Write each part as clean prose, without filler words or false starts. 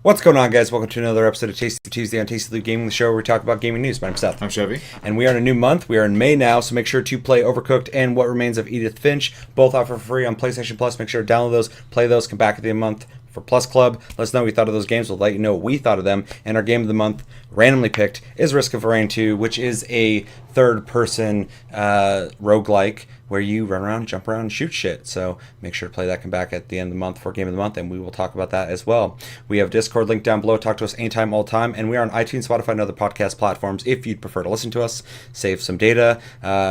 What's going on, guys? Welcome to another episode of Tasty Tuesday on Tasty Loot Gaming, the show where we talk about gaming news. My name's Seth. I'm Chevy. And we are in a new month. We are in May now, so make sure to play Overcooked and What Remains of Edith Finch. Both offer for free on PlayStation Plus. Make sure to download those, play those, come back at the end of the month for Plus Club. Let us know what we thought of those games. We'll let you know what we thought of them. And our game of the month, randomly picked, is Risk of Rain 2, which is a third-person roguelike where you run around, jump around, and shoot shit. So make sure to play that, come back at the end of the month for Game of the Month, and we will talk about that as well. We have Discord link down below. Talk to us anytime, all time. And we are on iTunes, Spotify, and other podcast platforms if you'd prefer to listen to us. Save some data.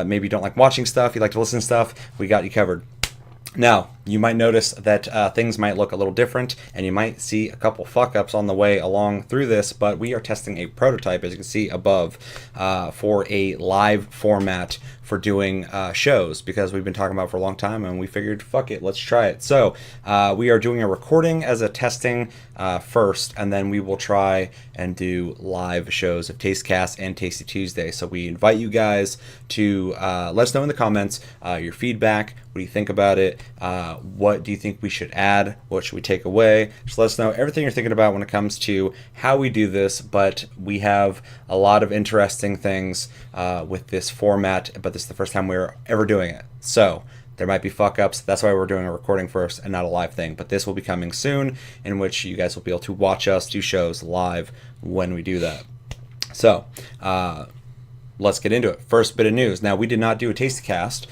Maybe you don't like watching stuff. You like to listen to stuff. We got you covered. Now, you might notice that things might look a little different, and you might see a couple fuck-ups on the way along through this, but we are testing a prototype, as you can see above, for a live format for doing shows, because we've been talking about it for a long time, and we figured, fuck it, let's try it. So, we are doing a recording as a testing first, and then we will try and do live shows of Tastecast and Tasty Tuesday. So we invite you guys to let us know in the comments your feedback. What do you think about it? What do you think we should add? What should we take away? Just let us know everything you're thinking about when it comes to how we do this. But we have a lot of interesting things with this format, but this is the first time we're ever doing it. So there might be fuck-ups. That's why we're doing a recording first and not a live thing. But this will be coming soon, in which you guys will be able to watch us do shows live when we do that. So, let's get into it. First bit of news. Now, we did not do a Tastecast,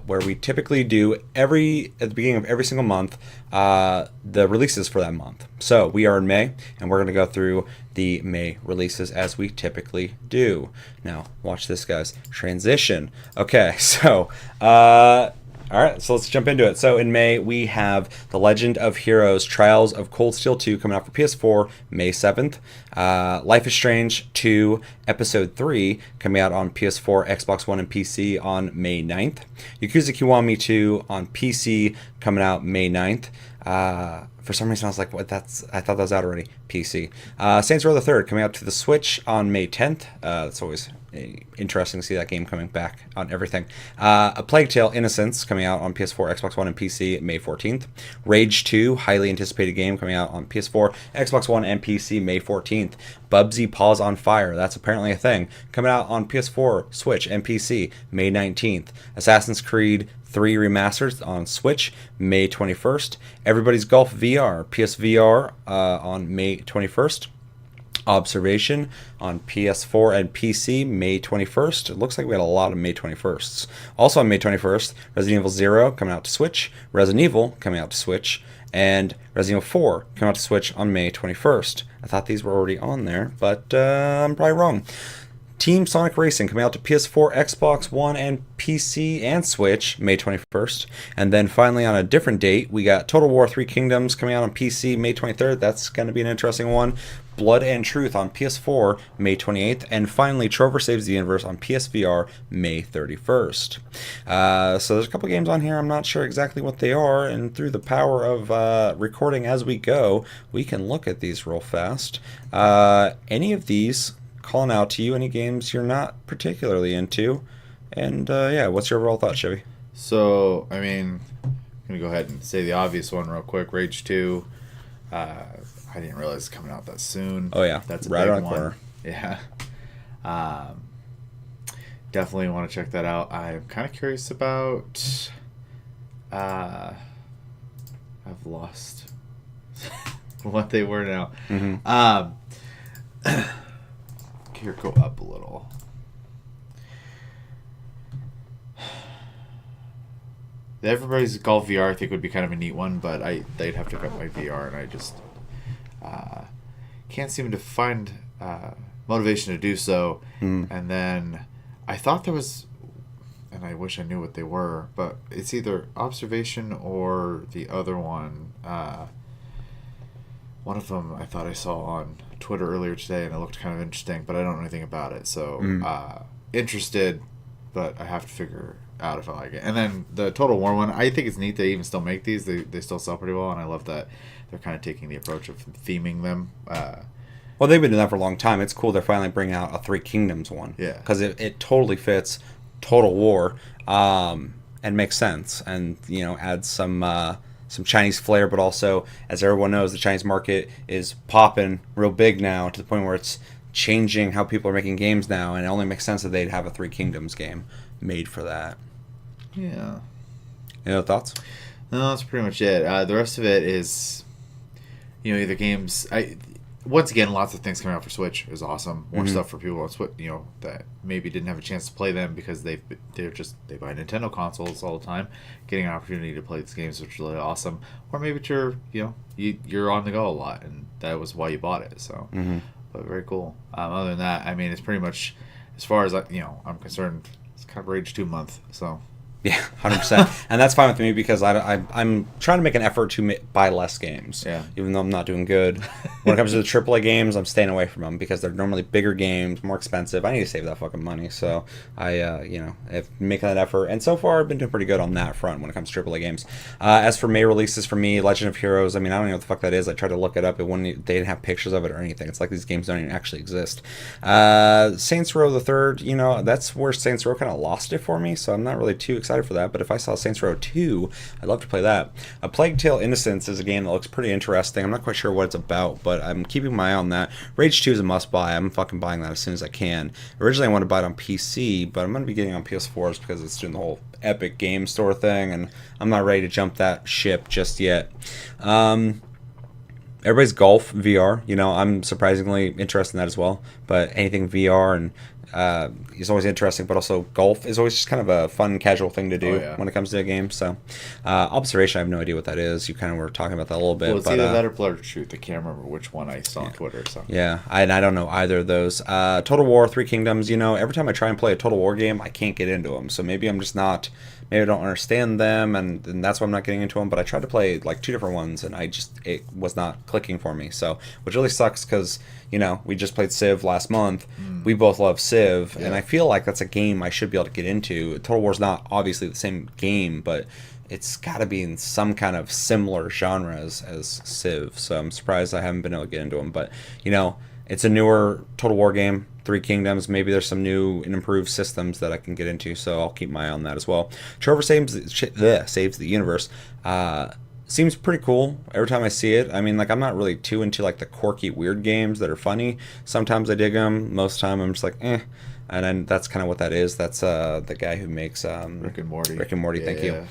where we typically do at the beginning of every single month, the releases for that month. So we are in May, and we're going to go through the May releases as we typically do. Now, watch this, guys. Transition. Okay, so all right, so let's jump into it. So in May, we have The Legend of Heroes Trials of Cold Steel 2 coming out for PS4 May 7th. Life is Strange 2 Episode 3 coming out on PS4, Xbox One, and PC on May 9th. Yakuza Kiwami 2 on PC coming out May 9th. For some reason, I was like, "What? I thought that was out already." PC. Saints Row the Third coming out to the Switch on May 10th. That's always interesting to see that game coming back on everything. A Plague Tale: Innocence coming out on PS4, Xbox One, and PC May 14th. Rage 2, highly anticipated game coming out on PS4, Xbox One, and PC May 14th. Bubsy Paws on Fire, that's apparently a thing, coming out on PS4, Switch, and PC May 19th. Assassin's Creed 3 Remastered on Switch, May 21st. Everybody's Golf VR, PSVR on May 21st. Observation on PS4 and PC, May 21st. It looks like we had a lot of May 21sts. Also on May 21st, Resident Evil 0 coming out to Switch, Resident Evil coming out to Switch, and Resident Evil 4 coming out to Switch on May 21st. I thought these were already on there, but I'm probably wrong. Team Sonic Racing coming out to PS4, Xbox One, and PC and Switch, May 21st. And then finally on a different date, we got Total War 3 Kingdoms coming out on PC, May 23rd. That's going to be an interesting one. Blood and Truth on PS4, May 28th. And finally, Trover Saves the Universe on PSVR, May 31st. So there's a couple games on here. I'm not sure exactly what they are. And through the power of recording as we go, we can look at these real fast. Any of these calling out to you, any games you're not particularly into, and yeah, what's your overall thought, Chevy? So, I mean, I'm going to go ahead and say the obvious one real quick. Rage 2, I didn't realize it's coming out that soon. Oh yeah, that's a right big around the one. corner. Yeah. Definitely want to check that out. I'm kind of curious about, I've lost what they were now. Mm-hmm. Here, go up a little. Everybody's Golf VR I think would be kind of a neat one, but they'd have to cut my VR, and I just can't seem to find motivation to do so. And then I thought there was, and I wish I knew what they were, but it's either Observation or the other one. One of them I thought I saw on Twitter earlier today, and it looked kind of interesting, but I don't know anything about it. So interested, but I have to figure out if I like it. And then the Total War one, I think it's neat they even still make these. They still sell pretty well, and I love that they're kind of taking the approach of theming them. Well, they've been doing that for a long time. It's cool they're finally bringing out a Three Kingdoms one. Yeah. Because it totally fits Total War and makes sense, and, you know, adds some some Chinese flair, but also, as everyone knows, the Chinese market is popping real big now to the point where it's changing how people are making games now, and it only makes sense that they'd have a Three Kingdoms game made for that. Yeah. Any other thoughts? No, that's pretty much it. The rest of it is, either games. Once again, lots of things coming out for Switch is awesome. More stuff for people on Switch, that maybe didn't have a chance to play them because they buy Nintendo consoles all the time, getting an opportunity to play these games, which is really awesome. Or maybe you're on the go a lot, and that was why you bought it. So, but very cool. Other than that, I mean, it's pretty much, as far as I'm concerned, it's kind of Rage 2 month. So. Yeah, 100%. And that's fine with me because I'm trying to make an effort to buy less games. Yeah. Even though I'm not doing good. When it comes to the AAA games, I'm staying away from them because they're normally bigger games, more expensive. I need to save that fucking money. So I'm making that effort. And so far, I've been doing pretty good on that front when it comes to AAA games. As for May releases for me, Legend of Heroes, I mean, I don't know what the fuck that is. I tried to look it up. They didn't have pictures of it or anything. It's like these games don't even actually exist. Saints Row the Third, that's where Saints Row kind of lost it for me. So I'm not really too excited for that, but if I saw Saints Row 2, I'd love to play that. A Plague Tale Innocence is a game that looks pretty interesting. I'm not quite sure what it's about, but I'm keeping my eye on that. Rage 2 is a must-buy. I'm fucking buying that as soon as I can. Originally, I wanted to buy it on PC, but I'm going to be getting it on PS4s because it's doing the whole Epic Game Store thing, and I'm not ready to jump that ship just yet. Everybody's golf VR. I'm surprisingly interested in that as well, but anything VR and is always interesting, but also golf is always just kind of a fun, casual thing to do when it comes to a game. So, observation, I have no idea what that is. You kind of were talking about that a little bit. Well, it's either that or Blur Truth. I can't remember which one I saw on Twitter. So. Yeah, I don't know either of those. Total War, Three Kingdoms, every time I try and play a Total War game, I can't get into them. So maybe I'm just not... Maybe I don't understand them, and that's why I'm not getting into them. But I tried to play like 2 different ones, and it was not clicking for me. So, which really sucks because we just played Civ last month. We both love Civ, and I feel like that's a game I should be able to get into. Total War's not obviously the same game, but it's got to be in some kind of similar genres as Civ. So I'm surprised I haven't been able to get into them. But it's a newer Total War game. Three Kingdoms, maybe there's some new and improved systems that I can get into, so I'll keep my eye on that as well. Trover Saves the Universe. Seems pretty cool every time I see it. I mean, I'm not really too into the quirky, weird games that are funny. Sometimes I dig them. Most of the time I'm just like, eh. And then that's kind of what that is. That's the guy who makes Rick and Morty. Rick and Morty, thank you.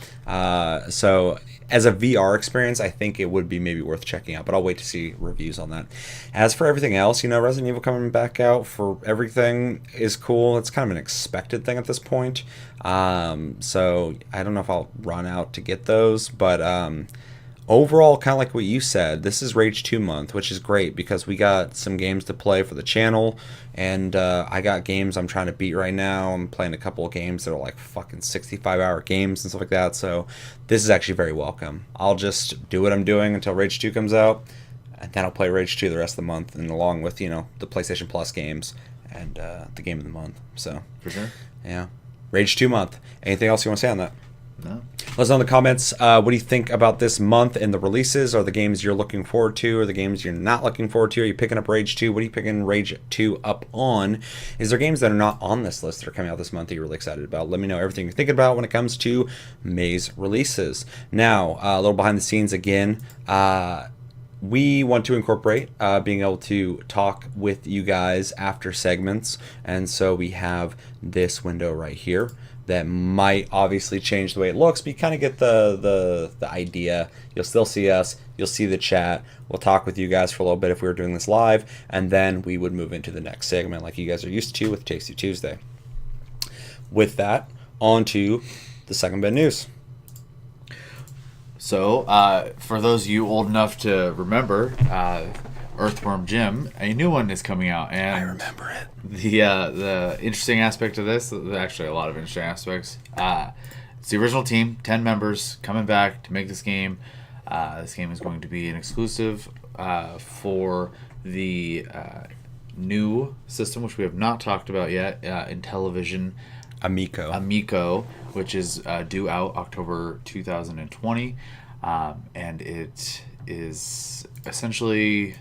So as a VR experience, I think it would be maybe worth checking out, but I'll wait to see reviews on that. As for everything else, Resident Evil coming back out for everything is cool. It's kind of an expected thing at this point. So I don't know if I'll run out to get those, but overall, kind of like what you said, this is Rage 2 month, which is great because we got some games to play for the channel, and I got games I'm trying to beat right now. I'm playing a couple of games that are like fucking 65-hour games and stuff like that, so this is actually very welcome. I'll just do what I'm doing until Rage 2 comes out, and then I'll play Rage 2 the rest of the month, and along with, the PlayStation Plus games and the game of the month. So, for sure. Yeah. Rage 2 month. Anything else you want to say on that? No. Let us know in the comments, what do you think about this month and the releases? Are the games you're looking forward to, or the games you're not looking forward to? Are you picking up Rage 2? What are you picking Rage 2 up on? Is there games that are not on this list that are coming out this month that you're really excited about? Let me know everything you're thinking about when it comes to May's releases. Now, a little behind the scenes again. We want to incorporate being able to talk with you guys after segments, and so we have this window right here that might obviously change the way it looks, but you kind of get the idea. You'll still see us, you'll see the chat, we'll talk with you guys for a little bit if we were doing this live, and then we would move into the next segment like you guys are used to with Tasty Tuesday. With that, on to the second bit of news. So, for those of you old enough to remember, Earthworm Jim, a new one is coming out, and I remember it. The interesting aspect of this, there's actually a lot of interesting aspects. It's the original team, 10 members coming back to make this game. This game is going to be an exclusive for the new system, which we have not talked about yet, in television. Amico, which is due out October 2020, and it is essentially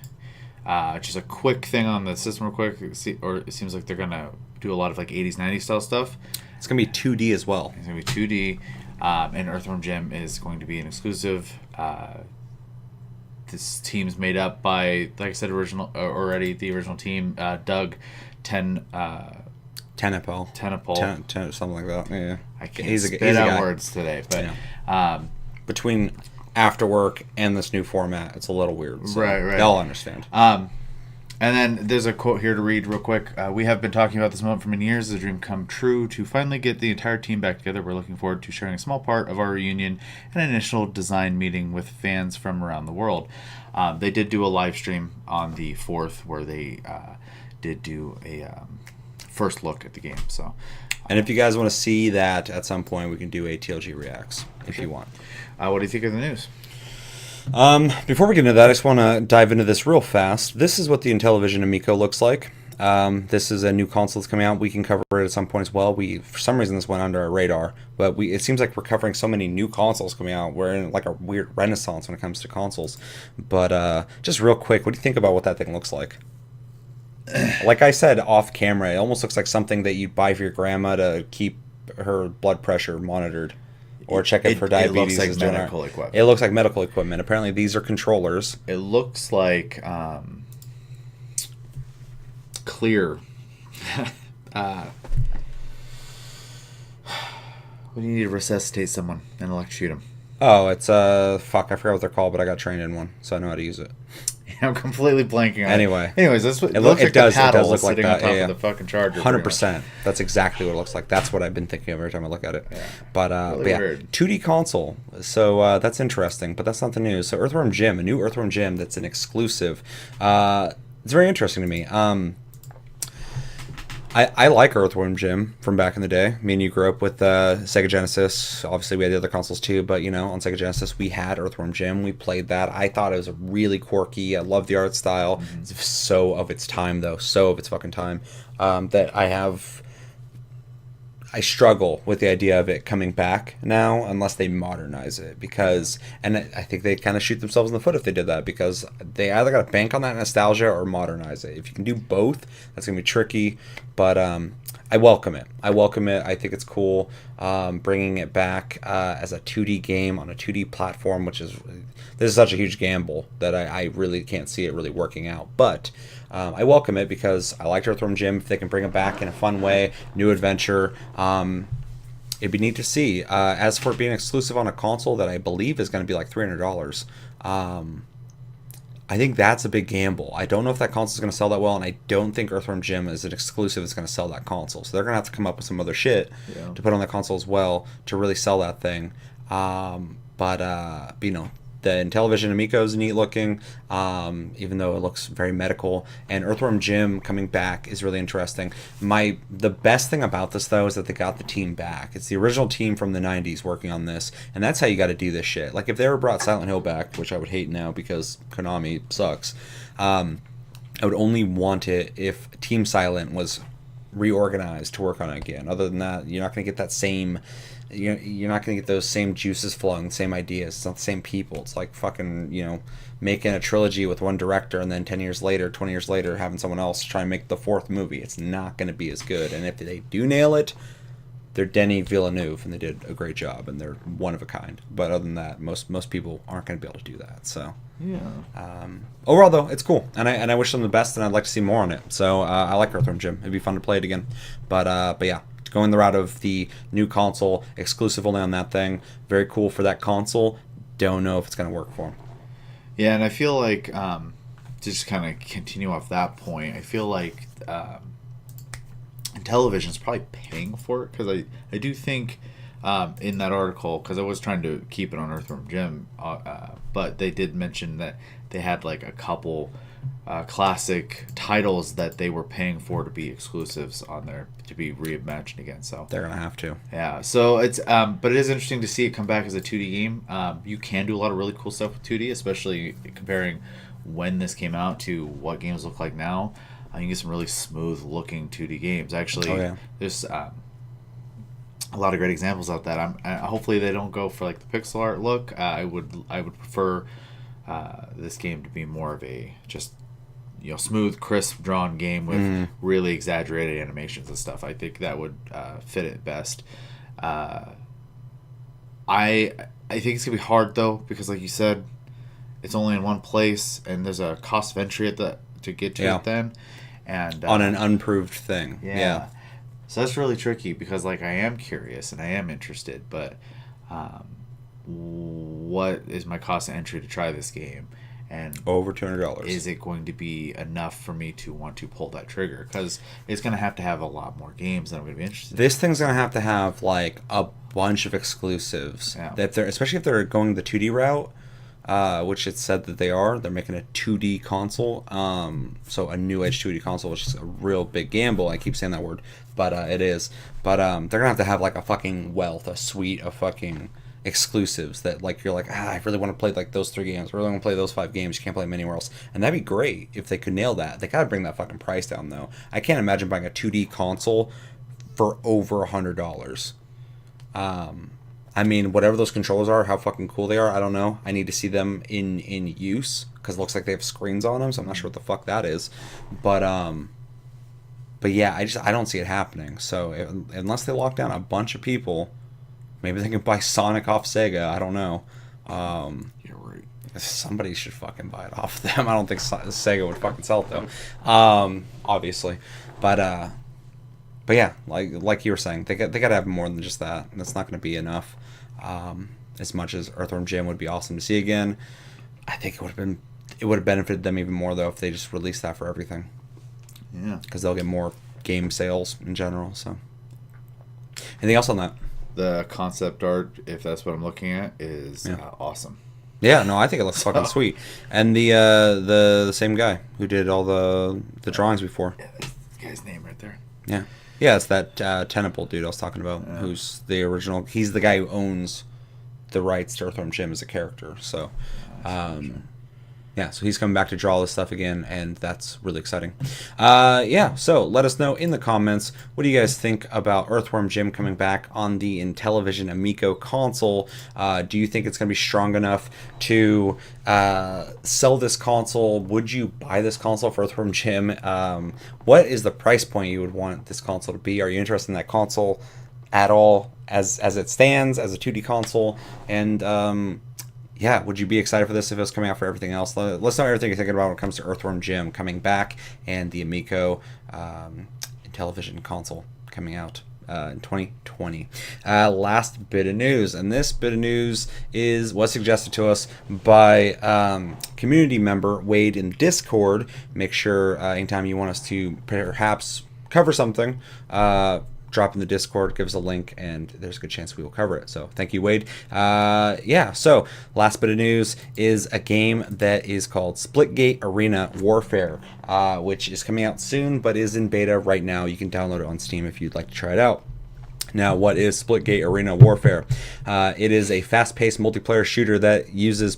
just a quick thing on the system real quick, or it seems like they're going to do a lot of 80s, 90s style stuff. It's going to be 2D as well. It's going to be 2D. And Earthworm Jim is going to be an exclusive. This team's made up by, like I said, the original team, Doug Tenapel, something like that. Yeah, I can't spit out words today, but between After Work and this new format, it's a little weird. So right. They'll understand. And then there's a quote here to read real quick. We have been talking about this moment for many years. It's a dream come true to finally get the entire team back together. We're looking forward to sharing a small part of our reunion and an initial design meeting with fans from around the world. They did do a live stream on the 4th where they did do a first look at the game. So, and if you guys want to see that at some point, we can do a TLG Reacts if you want. What do you think of the news? Before we get into that, I just want to dive into this real fast. This is what the Intellivision Amico looks like. This is a new console that's coming out. We can cover it at some point as well. For some reason, this went under our radar, but it seems like we're covering so many new consoles coming out. We're in like a weird renaissance when it comes to consoles. But just real quick, what do you think about what that thing looks like? Like I said off camera, it almost looks like something that you'd buy for your grandma to keep her blood pressure monitored. Or check it for diabetes. It looks like medical equipment. It looks like medical equipment. Apparently, these are controllers. It looks like clear. When you need to resuscitate someone and electrocute them. Oh, it's fuck. I forgot what they're called, but I got trained in one, so I know how to use it. I'm completely blanking on it. Anyways, that's what it looks like. It does look like sitting that. on top of the fucking charger. 100%. That's exactly what it looks like. That's what I've been thinking of every time I look at it. Yeah. But yeah, weird. 2D console. So that's interesting, but that's not the news. So Earthworm Jim, a new Earthworm Jim that's an exclusive. It's very interesting to me. I like Earthworm Jim from back in the day. Me and you grew up with Sega Genesis. Obviously, we had the other consoles too, but on Sega Genesis, we had Earthworm Jim. We played that. I thought it was really quirky. I love the art style. Mm-hmm. It's so of its time, though. So of its fucking time. That I struggle with the idea of it coming back now unless they modernize it and I think they kind of shoot themselves in the foot if they did that because they either got to bank on that nostalgia or modernize it. If you can do both, that's going to be tricky, but I welcome it. I think it's cool bringing it back as a 2D game on a 2D platform, this is such a huge gamble that I really can't see it really working out, but I welcome it because I liked Earthworm Jim. If they can bring it back in a fun way, new adventure, it'd be neat to see. As for it being exclusive on a console that I believe is going to be like $300, I think that's a big gamble. I don't know if that console is going to sell that well, and I don't think Earthworm Jim is an exclusive that's going to sell that console. So they're going to have to come up with some other shit to put on that console as well to really sell that thing. But the Intellivision Amico is neat looking, even though it looks very medical. And Earthworm Jim coming back is really interesting. The best thing about this, though, is that they got the team back. It's the original team from the 90s working on this, and that's how you got to do this shit. Like, if they ever brought Silent Hill back, which I would hate now because Konami sucks, I would only want it if Team Silent was reorganized to work on it again. Other than that, you're not going to get that same... You're not going to get those same juices flowing, the same ideas. It's not the same people. It's like fucking, making a trilogy with one director and then 10 years later, 20 years later, having someone else try and make the 4th movie. It's not going to be as good. And if they do nail it, they're Denis Villeneuve, and they did a great job, and they're one of a kind. But other than that, most people aren't going to be able to do that. So, yeah. Overall, though, it's cool, and I wish them the best, and I'd like to see more on it. So I like Earthworm Jim. It'd be fun to play it again. But yeah. Going the route of the new console, exclusive only on that thing. Very cool for that console. Don't know if it's going to work for them. Yeah, and I feel like, to just kind of continue off that point, I feel like Intellivision is probably paying for it, because I do think in that article, because I was trying to keep it on Earthworm Jim, but they did mention that they had like a couple classic titles that they were paying for to be exclusives on there to be reimagined again. So they're gonna have to. Yeah. So it's but it is interesting to see it come back as a 2D game. You can do a lot of really cool stuff with 2D, especially comparing when this came out to what games look like now. You can get some really smooth looking 2D games. Actually, there's a lot of great examples of that. Hopefully they don't go for like the pixel art look. I would prefer this game to be more of a just smooth, crisp, drawn game with really exaggerated animations and stuff. I think that would fit it best. I think it's gonna be hard though, because like you said, it's only in one place, and there's a cost of entry at the to get to it then, and on an unproved thing. Yeah. So that's really tricky, because like I am curious and I am interested, but what is my cost of entry to try this game? And over $200. Is it going to be enough for me to want to pull that trigger? Because it's going to have a lot more games that I'm going to be interested in. This thing's going to have like a bunch of exclusives. Yeah. That they're, especially if they're going the 2D route, which it's said that they are. They're making a 2D console. So a new Edge 2D console, which is a real big gamble. I keep saying that word, but it is. But they're going to have like a fucking a suite of fucking exclusives that like you're like, I really want to play like those 3 games. I really want to play those 5 games. You can't play them anywhere else. And that'd be great if they could nail that. They gotta bring that fucking price down though. I can't imagine buying a 2D console for over $100. I mean, whatever those controllers are, how fucking cool they are, I don't know. I need to see them in use, because it looks like they have screens on them, so I'm not sure what the fuck that is. But yeah, I don't see it happening. So unless they lock down a bunch of people, maybe they can buy Sonic off Sega. I don't know. You're right. Somebody should fucking buy it off them. I don't think Sega would fucking sell it though. Obviously, but yeah, like you were saying, they got to have more than just that. That's not going to be enough. As much as Earthworm Jim would be awesome to see again, I think it would have benefited them even more though if they just released that for everything. Yeah, because they'll get more game sales in general. So, anything else on that? The concept art, if that's what I'm looking at, is awesome. Yeah, no, I think it looks fucking sweet. And the same guy who did all the drawings before. Yeah, that's the guy's name right there. Yeah. Yeah, it's that Tentacle dude I was talking about, who's the original. He's the guy who owns the rights to Earthworm Jim as a character. So, yeah, so he's coming back to draw this stuff again, and that's really exciting. Yeah, so let us know in the comments, what do you guys think about Earthworm Jim coming back on the Intellivision Amico console? Do you think it's going to be strong enough to sell this console? Would you buy this console for Earthworm Jim? What is the price point you would want this console to be? Are you interested in that console at all as it stands, as a 2D console? And yeah, would you be excited for this if it was coming out for everything else? Let's know everything you're thinking about when it comes to Earthworm Jim coming back and the Amico Intellivision console coming out in 2020. Last bit of news, and this bit of news was suggested to us by community member Wade in Discord. Make sure anytime you want us to perhaps cover something, drop in the Discord, give us a link, and there's a good chance we will cover it. So thank you, Wade. Yeah, so last bit of news is a game that is called Splitgate Arena Warfare, which is coming out soon, but is in beta right now. You can download it on Steam if you'd like to try it out. Now, what is Splitgate Arena Warfare? It is a fast-paced multiplayer shooter that uses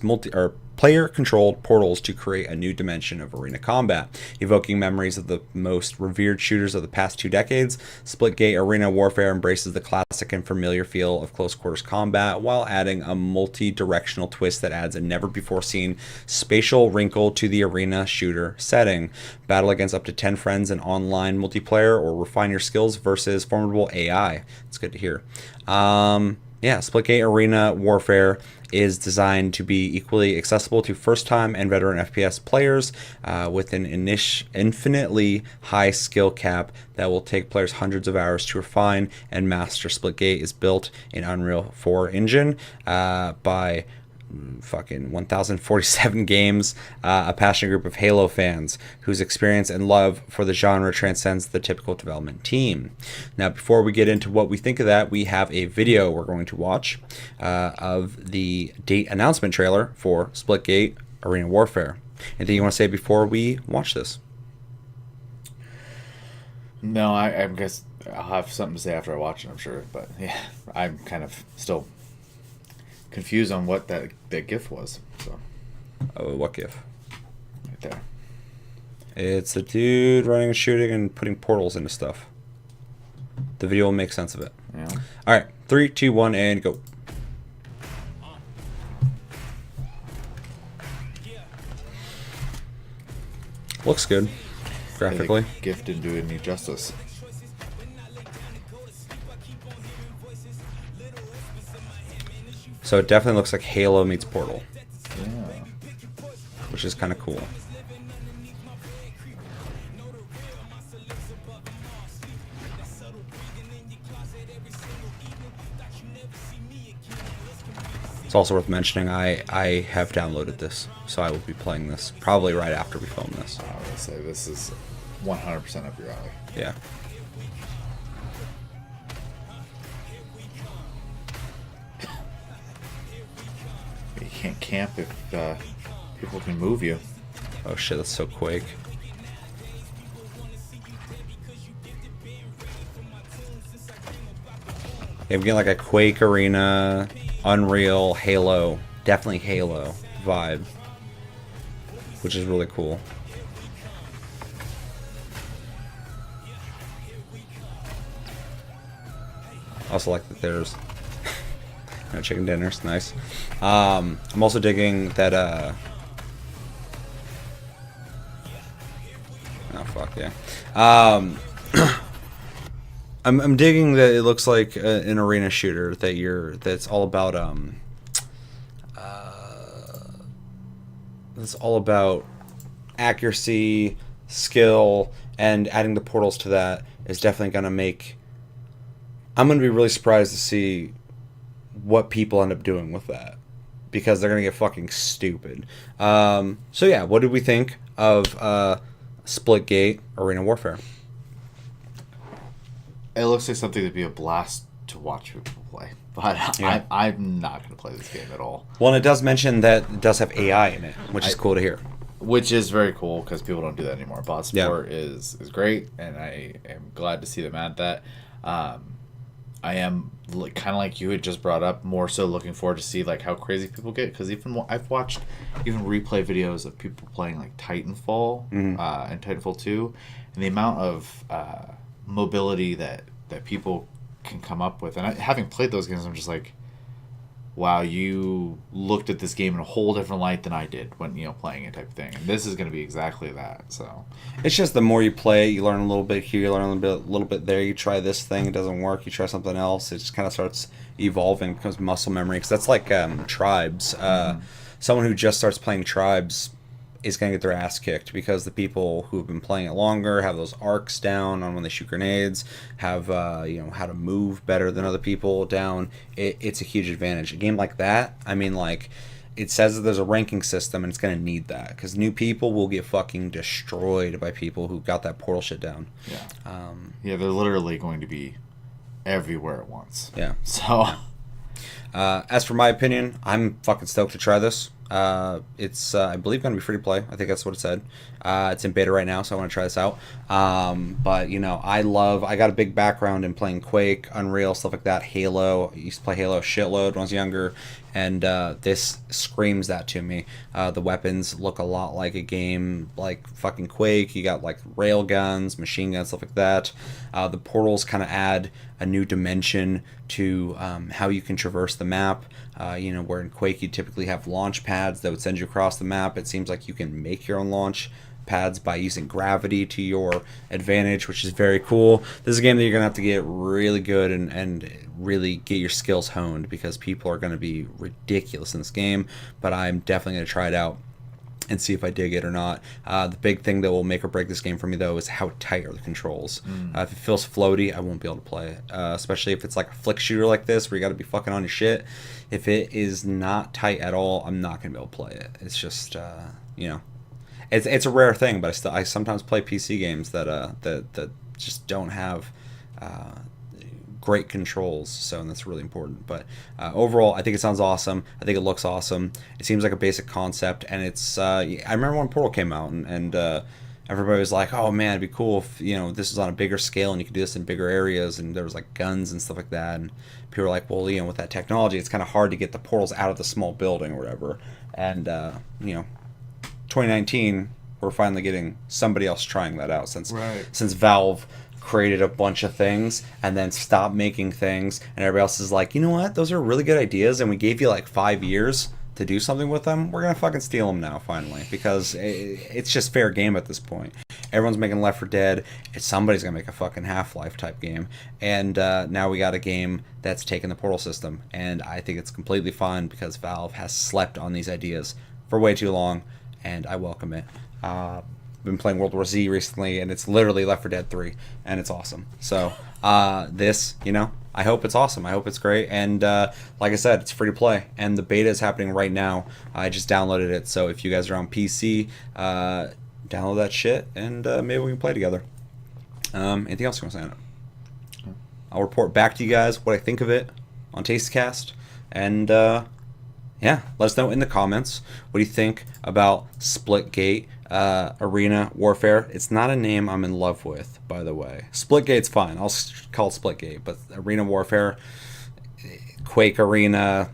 player-controlled portals to create a new dimension of arena combat. Evoking memories of the most revered shooters of the past 2 decades, Splitgate Arena Warfare embraces the classic and familiar feel of close-quarters combat while adding a multi-directional twist that adds a never-before-seen spatial wrinkle to the arena shooter setting. Battle against up to 10 friends in online multiplayer or refine your skills versus formidable AI. It's good to hear. Yeah, Splitgate Arena Warfare is designed to be equally accessible to first-time and veteran FPS players with an infinitely high skill cap that will take players hundreds of hours to refine and master. Splitgate is built in Unreal 4 engine by fucking 1047 games, a passionate group of Halo fans whose experience and love for the genre transcends the typical development team. Now, before we get into what we think of that, we have a video we're going to watch of the date announcement trailer for Splitgate Arena Warfare. Anything you want to say before we watch this? No, I guess I'll have something to say after I watch it, I'm sure. But yeah, I'm kind of still confused on what that GIF was. So. Oh, what GIF? Right there. It's a dude running and shooting and putting portals into stuff. The video will make sense of it. Yeah. All right, 3, 2, 1, and go. Looks good, graphically. The GIF didn't do it any justice. So it definitely looks like Halo meets Portal. Yeah. Which is kind of cool. It's also worth mentioning I have downloaded this, so I will be playing this probably right after we film this. I would say this is 100% up your alley. Yeah. You can't camp if people can move you. Oh shit, that's so Quake. Yeah, I'm getting like a Quake Arena, Unreal, Halo, definitely Halo vibe, which is really cool. Also like that there's no chicken dinners, nice. I'm also digging that oh fuck yeah. I'm digging that it looks like an arena shooter that's all about it's all about accuracy, skill, and adding the portals to that is definitely gonna make. I'm gonna be really surprised to see what people end up doing with that, because they're gonna get fucking stupid. So yeah, what did we think of Splitgate Arena Warfare? It looks like something that'd be a blast to watch people play, but yeah. I'm not going to play this game at all. Well, and it does mention that it does have AI in it, which is cool to hear. Which is very cool, because people don't do that anymore. Bot support is great, and I am glad to see them add that. I am kind of like you had just brought up, more so looking forward to see like how crazy people get, because I've watched even replay videos of people playing like Titanfall and Titanfall 2, and the amount of mobility that people can come up with. And having played those games, I'm just like, wow, you looked at this game in a whole different light than I did when playing it, type of thing. And this is going to be exactly that. So it's just the more you play, you learn a little bit here, you learn a little bit there. You try this thing, it doesn't work. You try something else. It just kind of starts evolving, becomes muscle memory. Because that's like Tribes. Someone who just starts playing Tribes is going to get their ass kicked, because the people who have been playing it longer have those arcs down on when they shoot grenades, have how to move better than other people down. It's a huge advantage. A game like that, I mean, like, it says that there's a ranking system, and it's going to need that, because new people will get fucking destroyed by people who got that portal shit down. Yeah, they're literally going to be everywhere at once. Yeah. So as for my opinion, I'm fucking stoked to try this. It's I believe going to be free to play. I think that's what it said. It's in beta right now, so I want to try this out. But I got a big background in playing Quake, Unreal, stuff like that. Halo. I used to play Halo a shitload when I was younger, and this screams that to me. The weapons look a lot like a game like fucking Quake. You got like rail guns, machine guns, stuff like that. The portals kind of add a new dimension to how you can traverse the map. Where in Quake you typically have launch pads that would send you across the map. It seems like you can make your own launch pads by using gravity to your advantage, which is very cool. This is a game that you're going to have to get really good and really get your skills honed, because people are going to be ridiculous in this game, but I'm definitely going to try it out and see if I dig it or not. The big thing that will make or break this game for me, though, is how tight are the controls. If it feels floaty, I won't be able to play it, especially if it's like a flick shooter like this, where you got to be fucking on your shit. If it is not tight at all, I'm not going to be able to play it. It's just, it's a rare thing, but I sometimes play PC games that just don't have great controls, so that's really important. But overall, I think it sounds awesome. I think it looks awesome. It seems like a basic concept, and it's I remember when Portal came out, and everybody was like, oh man, it'd be cool if this was on a bigger scale and you could do this in bigger areas, and there was like guns and stuff like that, and people were like, well, with that technology, it's kind of hard to get the portals out of the small building or whatever. And 2019, we're finally getting somebody else trying that out, since Valve created a bunch of things and then stopped making things, and everybody else is like, you know what, those are really good ideas, and we gave you like 5 years to do something with them, we're gonna fucking steal them now, finally, because it's just fair game at this point. Everyone's making Left 4 Dead. Somebody's gonna make a fucking Half-Life type game, and now we got a game that's taken the Portal system, and I think it's completely fine because Valve has slept on these ideas for way too long, and I welcome it. Been playing World War Z recently, and it's literally Left 4 Dead 3, and it's awesome. So this, I hope it's awesome. I hope it's great, and like I said, it's free to play, and the beta is happening right now. I just downloaded it, so if you guys are on PC, download that shit, and maybe we can play together. Anything else you want to say on it? I'll report back to you guys what I think of it on TastyCast, and yeah, let us know in the comments what do you think about Splitgate Arena Warfare. It's not a name I'm in love with, by the way. Splitgate's fine. I'll call it Splitgate, but Arena Warfare, Quake Arena,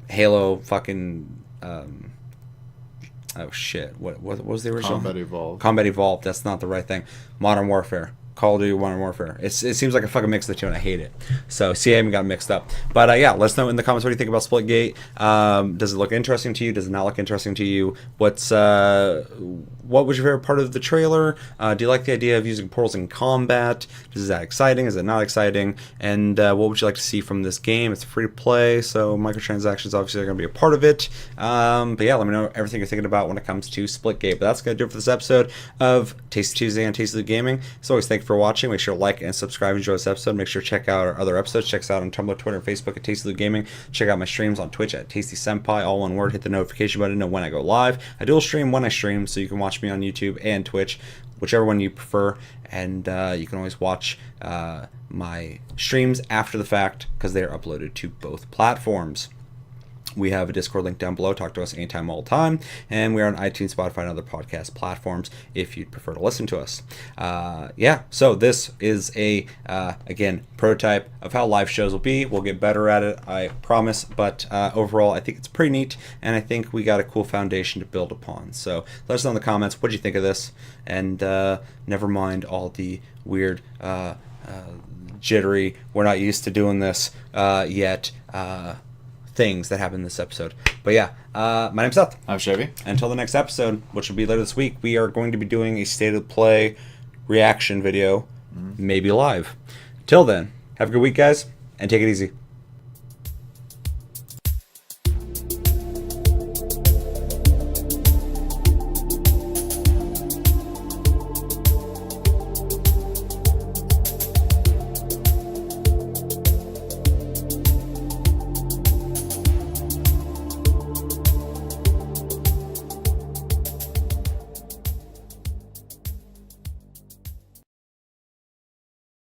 Halo fucking... oh shit! What was the original? Combat Evolved. Combat Evolved. That's not the right thing. Modern Warfare. Call of Duty Modern Warfare. It seems like a fucking mix of the two, and I hate it. So, see, I even got mixed up. But yeah, let us know in the comments what do you think about Splitgate. Does it look interesting to you? Does it not look interesting to you? What was your favorite part of the trailer? Do you like the idea of using portals in combat? Is that exciting? Is it not exciting? And what would you like to see from this game? It's free to play, so microtransactions obviously are going to be a part of it. But yeah, let me know everything you're thinking about when it comes to Splitgate. But that's going to do it for this episode of Tasty Tuesday on Tasty Gaming. As always, thank you for watching. Make sure to like and subscribe. Enjoy this episode. Make sure to check out our other episodes. Check us out on Tumblr, Twitter, and Facebook at Tasty Gaming. Check out my streams on Twitch at Tasty Senpai, all one word. Hit the notification button to know when I go live. I dual stream when I stream, so you can watch me on YouTube and Twitch, whichever one you prefer. And you can always watch my streams after the fact because they are uploaded to both platforms. We have a Discord link down below. Talk to us anytime, all the time. And we are on iTunes, Spotify, and other podcast platforms if you'd prefer to listen to us. Yeah, so this is again, prototype of how live shows will be. We'll get better at it, I promise. But overall, I think it's pretty neat, and I think we got a cool foundation to build upon. So let us know in the comments, what do you think of this? And never mind all the weird, jittery, we're not used to doing this yet, things that happen in this episode. But yeah, my name's Seth. I'm Chevy. Until the next episode, which will be later this week, we are going to be doing a state of play reaction video, maybe live. Till then, have a good week, guys, and take it easy.